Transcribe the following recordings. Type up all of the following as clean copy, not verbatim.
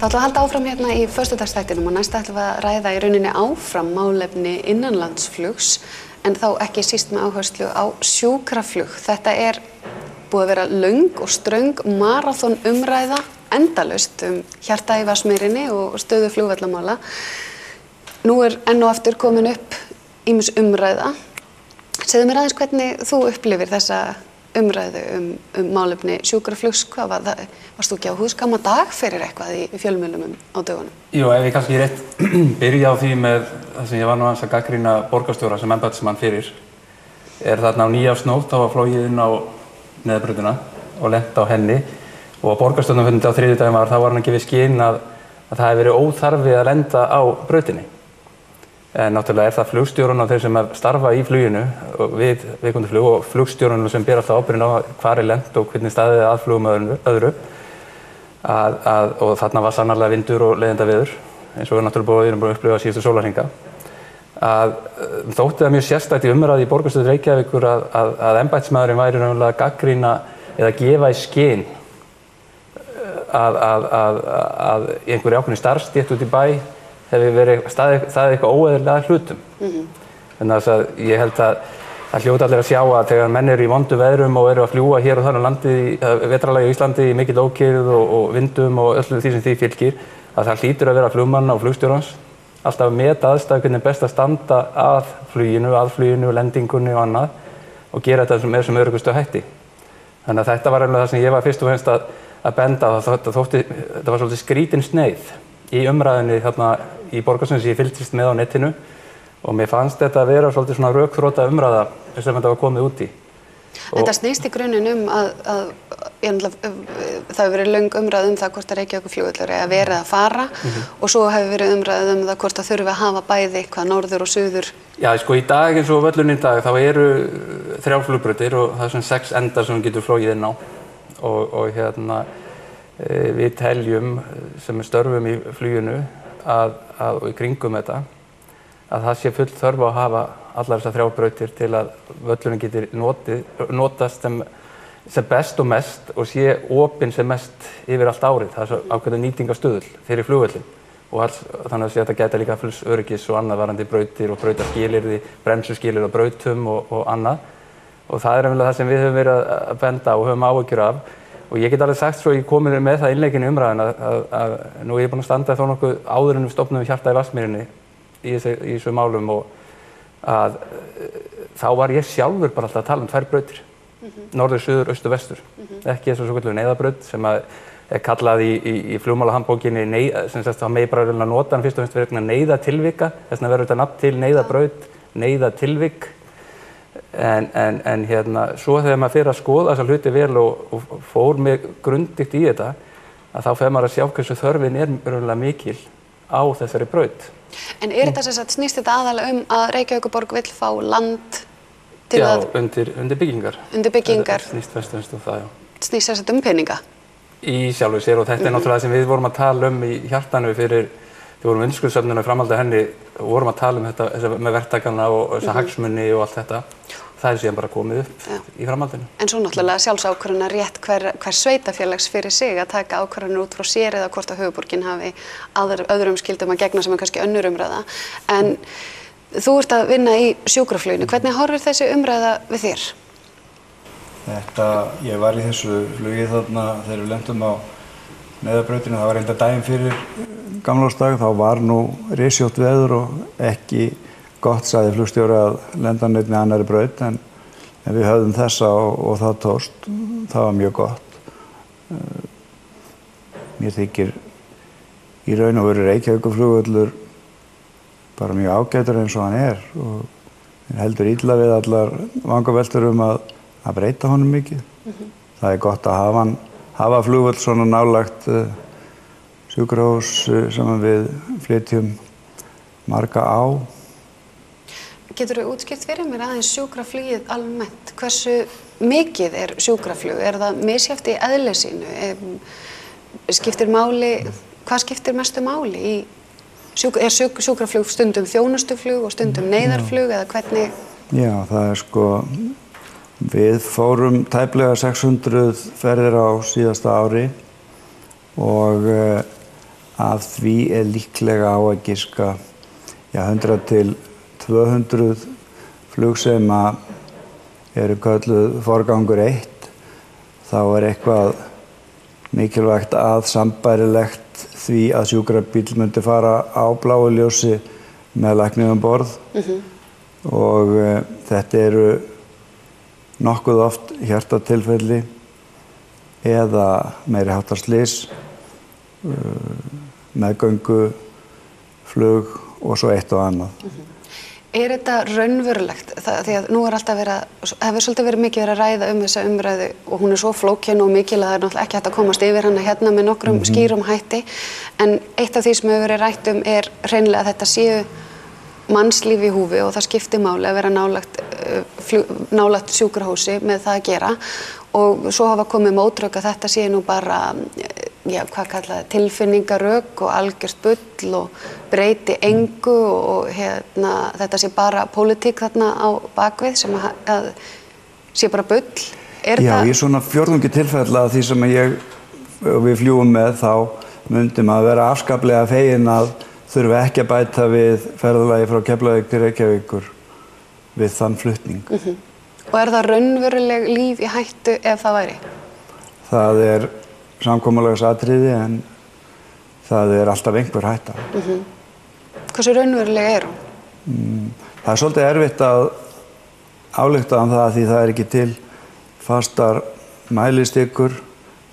Það ætlum að halda áfram hérna í föstudagsþættinum og næst ætlum við að ræða í rauninni áfram málefni innanlandsflugs en þá ekki síst með áherslu á sjúkraflug. Þetta búið að vera löng og ströng maraþon umræða endalaust hjarta í Vatnsmýrinni og stöðu flugvallamála. Nú enn og aftur komin upp ýmis umræða. Segðu mér aðeins hvernig þú upplifir þessa umræðu málefni sjúkraflugs. Hvað var það? Varst þú ekki á húsgamma dag fyrir eitthvað í fjölmiðlum á dögunum? Jú, ef ég kannski rétt byrja á því með það sem ég var nú aðeins að gagnrýna borgarstjóra sem embættismann fyrir. Þarna á nýársnótt, þá var flogið inn á neðurbrautina og lent á henni og borgarstjórnarfundi á þriðjudaginn þá var hann að gefa í skyn að það hefði verið óþarfi að lenda á brautinni. En náttúrulega það flugstjórinn og þeir sem starfa í fluginu við viðkomandi flug og flugstjórinn sem ber alltaf ábyrgðin á hvar lent og hvernig staðið að flugum öðru og þarna var sannarlega vindur og leiðindaveður eins og við náttúrulega erum búin að upplifa síðustu sólarhringa. Þótti það mjög sérstakt í umræðu í borgarstjórn Reykjavíkur að embættismaðurinn væri raunverulega að gagnrýna eða gefa í skyn að einhverju ákveðnu starfsstétt út í bæ hefði verið staðið eitthvað óeðlilega hlutum. Þannig að ég held að það hljóti allir að sjá að þegar menn eru í vondu veðrum og eru að fljúga hér og þar á landi, vetrarlagi á Íslandi í mikill ókyrrð og vindum og öllu því sem því fylgir, að það hlýtur að vera flugmanna og flugstjórans alltaf að meta aðstæður hvernig best að standa að fluginu, lendingunni og annað og gera þetta með sem öruggustu hætti. Þannig að þetta var það sem ég var fyrst og fremst að benda á. Þetta var svolítið skrítin sneið í umræðinni þarna í borgarstjórn sem ég fylgdist með á netinu og mér fannst þetta að vera svolítið svona rökþrota umræða sem þetta var komið út í. Þetta snýst í grunninn að það hefur verið löng umræða það hvort að Reykjavíkurflugvöllur eigi að verið að fara og svo hefur verið umræða það hvort að þurfi að hafa bæði hvað norður og suður. Já, sko í dag eins og völlurinn í dag þá eru 3 flugbrautir og það er 6 endar sem getur flogið inn á og við teljum sem störfum í fluginu og í kringum þetta að það sé full þörf á að hafa allar þessar 3 brautir til að völlurinn getur notast sem best og mest og sé opinn sem mest yfir allt árið. Það er svo ákveðin nýtingarstöðull fyrir flugvöllin og þannig að þetta gæti líka fulls öryggis og annað varðandi brautir og brautaskilyrði, bremsuskilyrði á brautum og annað og það er það sem við höfum verið að benda og höfum áhyggjur af og ég get alveg sagt svo ég komið með það innleikinn í umræðuna að nú er ég búinn að standa þó nokkuð áður en við stofnum hjarta í Vatnsmýrinni í þessu málum og að þá var ég sjálfur bara alltaf að tala 2 brautir. Norður, suður, austur, vestur. Ekki þessu svokölluðu neyðarbraut sem kallað í flugmálahandbókinni sem sagt það megi bara nota hann fyrst og fremst fyrir neyðartilvika, þess vegna verður þetta nafn til neyðarbraut, neyðartilvik. En svo þegar maður fer að skoða þessa hluti vel og fór mig grundigt í þetta að þá fer maður að sjá hversu þörfin raunverulega mikil á þessari braut. En þetta sem sagt snýst þetta aðalega að Reykjavíkurborg vill fá land til að... Já, undir byggingar. Undir byggingar. Snýst fyrst og fremst það, já. Snýst þess að peninga? Í sjálfu sér og þetta náttúrulega það sem við vorum að tala í hjartanu fyrir þegar vorum undirskriftasöfnun framhaldið henni og vorum að tala þetta með verktakana og þessa hagsmuni og allt þetta. Það síðan bara komið upp í framhaldinu. En svo náttúrulega sjálfsákvörðunar rétt hver sveitafélags fyrir sig að taka ákvörðunir út frá sér eða hvort að höfuðborgin hafi öðrum skyldum að gegna sem kannski önnur umræða. En þú ert að vinna í sjúkrafluginu. Hvernig horfir þessi umræða við þér? Ég var í þessu flugi þarna þegar við lentum á neyðarbrautinu. Það var reynda daginn fyrir gamlársdag. Þá var nú rysjótt veður og ekki gott, sagði flugstjóri að lenda neitt með annarri braut en við höfðum þessa og það tókst. Það var mjög gott. Mér þykir í raun og veru Reykjavíkurflugvöllur bara mjög ágætur eins og hann og heldur illa við allar vangaveltur að breyta honum mikið. Það er gott að hafa flugvöll svona nálægt sjúkrahús sem við flytjum marga á. Getur þú útskýrt fyrir mér aðeins sjúkraflugið almennt? Hversu mikið er sjúkraflug? Er það misjafnt í eðli sínu? Hvað skiptir mestu máli? Er sjúkraflug stundum þjónustuflug og stundum neyðarflug eða hvernig? Já, það er við fórum tæplega 600 ferðir á síðasta ári og af því líklega á að giska 100 til 200 flug sem eru kölluð forgangur 1. Þá eitthvað mikilvægt að sambærilegt því að sjúkrabíll myndi fara á bláu ljósi með lækni um borð. Og þetta eru nokkuð oft hjartatilfelli eða meiri háttar slys, meðgöngu, flug og svo eitt og annað. Þetta raunverulegt? Því að nú alltaf hefur svolítið verið mikið verið að ræða þessa umræðu og hún svo flókin og mikil að það náttúrulega ekki hægt að komast yfir hana hérna með nokkrum skýrum hætti. En eitt af því sem hefur verið rætt hreinlega að þetta séu mannslíf í húfi og það skiptir máli að vera nálægt sjúkrahúsi með það að gera. Og svo hafa komið mótrök að þetta sé nú bara, hvað kallaði, tilfinningarök og algjört bull og breyti engu og þetta sé bara pólitík þarna á bakvið sem að sé bara bull. Já, í svona fjórðungi tilfella því sem við fljúum með þá myndum að vera afskaplega fegin að þurfa ekki að bæta við ferðalagi frá Keflavík til Reykjavíkur við þann flutning. Og það raunveruleg líf í hættu ef það væri? Það samkomulagsatriði en það alltaf einhver hætta. Hversu raunveruleg hún? Það svolítið erfitt að álykta það því það ekki til fastar mælistikur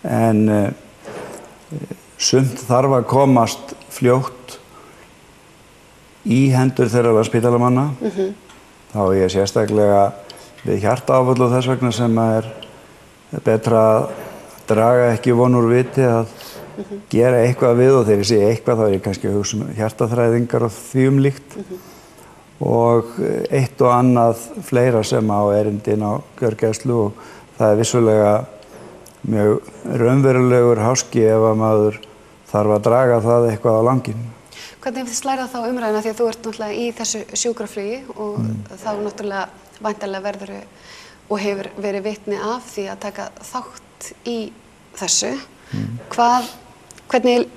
en sumt þarf að komast fljótt í hendur þeirra spítalamanna. Þá ég sérstaklega við hjartaáfall og þess vegna sem betra að draga ekki von úr viti að gera eitthvað við og þegar ég segi eitthvað þá ég kannski að hugsa hjartaþræðingar og því líkt og eitt og annað fleira sem á erindin á gjörgæslu og það vissulega mjög raunverulegur háski ef að maður þarf að draga það eitthvað á langinn. Hvernig þið slærað þá umræðina því að þú ert náttúrulega í þessu sjúkraflugi og þá náttúrulega væntanlega verður og hefur verið vitni af því að taka þátt í þessu. Hvernig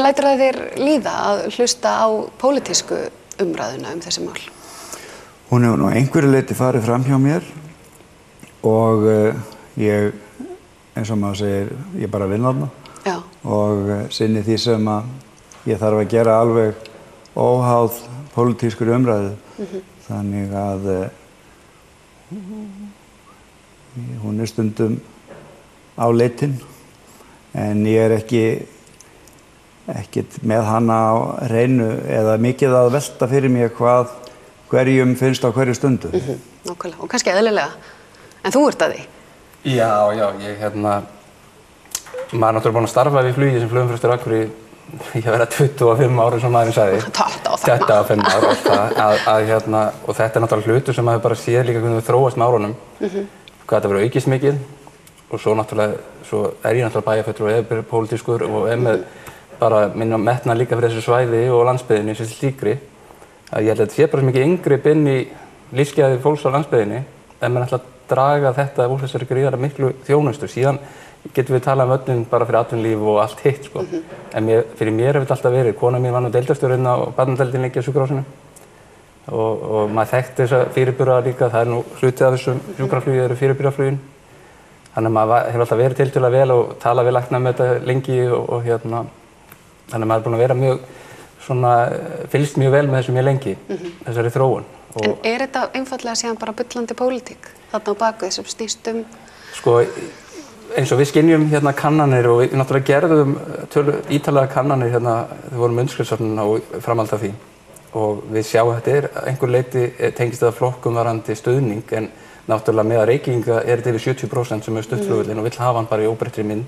lætur það þér líða að hlusta á pólitísku umræðuna þessi mál? Hún hefur nú einhverju leyti farið fram hjá mér og ég, eins og maður segir, ég bara vinn þarna og sinni því sem að ég þarf að gera alveg óháð pólitískur umræðu. Þannig að hún stundum á leitin en ég ekki með hana á hreinu eða mikið að velta fyrir mér hvað hverjum finnst á hverju stundu. Nákvæmlega, og kannski eðlilega. En þú ert að því? Já, ég maður náttúrulega búinn að starfa við flugi sem flugumferðarstjóri á Akureyri ég verið 25 ára sem maðurinn sagði. 25 ára og þetta náttúrulega hlutur sem maður bara séð líka hvernig við þróast með árunum. Hvað þetta verið aukist mikið og svo náttúrulega ég náttúrulega bæjarfulltrúi og er pólitískur og með bara minna metna líka fyrir þessu svæði og landsbyggðinni sem slíkri. Ég held að þetta sé bara mikið inngrip inn í lífsgæði fólks á landsbyggðinni en maður ætla að draga þetta úr þessari gríðarlega miklu þjónustu. Síðan getum við talað öllum bara fyrir atvinnulíf og allt hitt sko. En fyrir mér hefur þetta alltaf verið. Kona mín var nú deildarstjóri á barnadeildinni lengi á sjúkrahúsinu og maður þekkti þessa fyrirbura líka. Það nú hluti af þessum sjúkraflugi eru fyrirburaflugin. Þannig að maður hefur alltaf verið tiltölulega vel og talað við lækna með þetta lengi og þannig að maður búinn að vera mjög fylgst mjög vel með þessu mjög lengi, þessari þróun. En þetta einfaldlega síðan bara bullandi pólitík þarna á bakvið sem snýst Sko, eins og við skynjum kannanir og við náttúrulega gerðum ítarlega kannanir þegar vorum undirskriftasöfnun og framhald af því. Og við sjáum að þetta einhver leyti tengist þetta flokkum varðandi stuðning en náttúrulega með að Reykvíkinga þetta yfir 70% sem stutt flugvöllinn og vill hafa hann bara í óbreyttri mynd.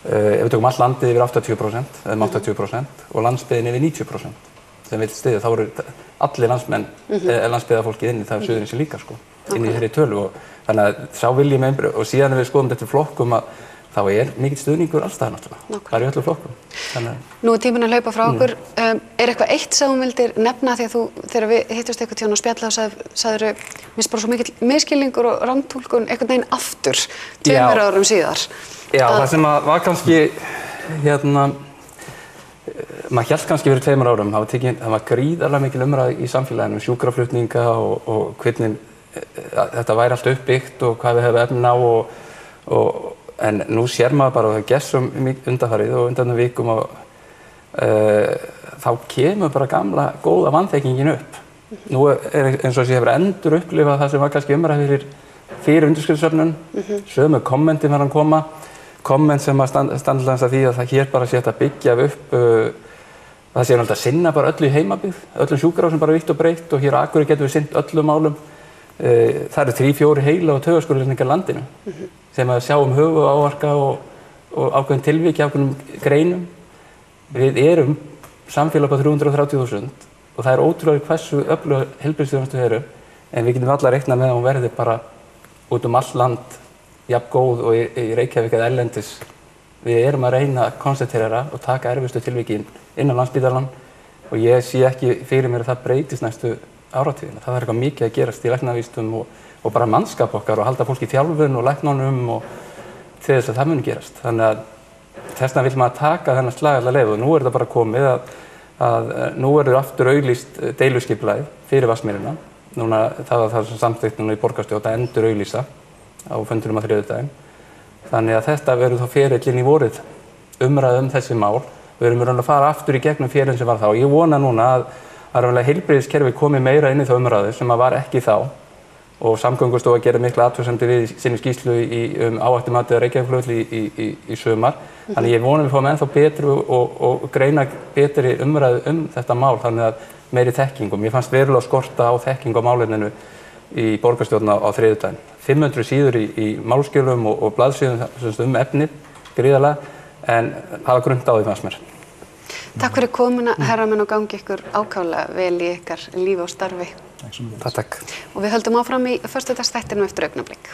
Ef við tökum allt landið yfir 80% eða 80% og landsbyggðin yfir 90% sem vill styðja, þá eru allir landsbyggðarfólkið inni, það Suðurnesja líka sko, inni í þeirri tölu og þannig að sá vilji með einhverju og síðan ef við skoðum þetta flokkum að þá mikill stuðningur alls staðar náttúrulega, það í öllum flokkum. Nú tíminn að hlaupa frá okkur, eitthvað eitt sem þú vildir nefna því að þegar við hittust eitthvað tíðan á spjalla og sagðirðu, mér bara svo mikill misskilningur og rangtúlkun einhvern veginn aftur 2 árum síðar. Já, það sem var kannski maður hélt kannski fyrir 2 árum, það var gríðarlega mikil umræða í samfélaginu, sjúkraflutninga og hvernig þetta væri allt uppbyggt og hvað við hefum efni á en nú sér maður bara að það gerst undanfarið og undan vikum og þá kemur bara gamla góða vanþekkingin upp. Nú eins og sé hefur endur upplifað það sem var kannski umræða fyrir undirskriftasöfnun, sömu kommentin var að koma, komment sem að standa að því að það hér bara sé að byggja upp, það sé að sinna bara öllu í heimabyggð, öllum sjúkrahúsum bara vítt og breytt og hér á Akureyri getum við sinnt öllum málum. Það eru 3-4 heila og taugaskurðlækningar landinu sem að sjá höfu áverka og ákveðin tilvik í ákveðnum greinum. Við erum samfélag á 330.000 og það ótrúlega hversu öfluga heilbrigðisþjónustu við erum en við getum alla reiknað með að hún verði bara út all land jafn góð og í Reykjavík eða erlendis. Við erum að reyna að konstatera og taka erfiðustu tilvikin innan Landspítalann og ég sé ekki fyrir mér að það breytist næstu áratugina. Það er eitthvað mikið að gerast í læknavísindum og bara mannskap okkar og halda fólki í þjálfun og læknunum og til þess að það muni gerast. Þannig að þess vegna vill maður taka þennan slag alla leið og nú þetta bara komið að nú verður aftur auglýst deiluskipulagið fyrir Vatnsmýrina. Núna það var það sem samþykkt núna í borgarstjórn að endur auglýsa á fundinum á þriðjudaginn. Þannig að þetta verður þá ferillinn í vorið umræða þessi mál. Við erum að fara aftur í gegnum ferillinn sem var þá. Ég vona núna að heilbrigðiskerfið komi meira inn í þá umræðu sem var ekki þá og Samgöngustofa gerir mikla athugasemdir við sinni skýrslu áhættumatið á Reykjavíkurflugvelli í sumar. Þannig ég vona við fáum ennþá betri og greina betri umræðu þetta mál þannig að meiri þekkingum. Mér fannst verulega skorta á þekkingu á málefninu í borgarstjórn á þriðjudaginn. 500 síður í málskjölum og blaðsíðum efnið, gríðarlega, en hafa grunnt á því fannst mér. Takk fyrir komuna, herramenn, og gangi ykkur ákaflega vel í ykkar lífi og starfi. Takk. Og við höldum áfram í föstudagsþættinum eftir augnablik.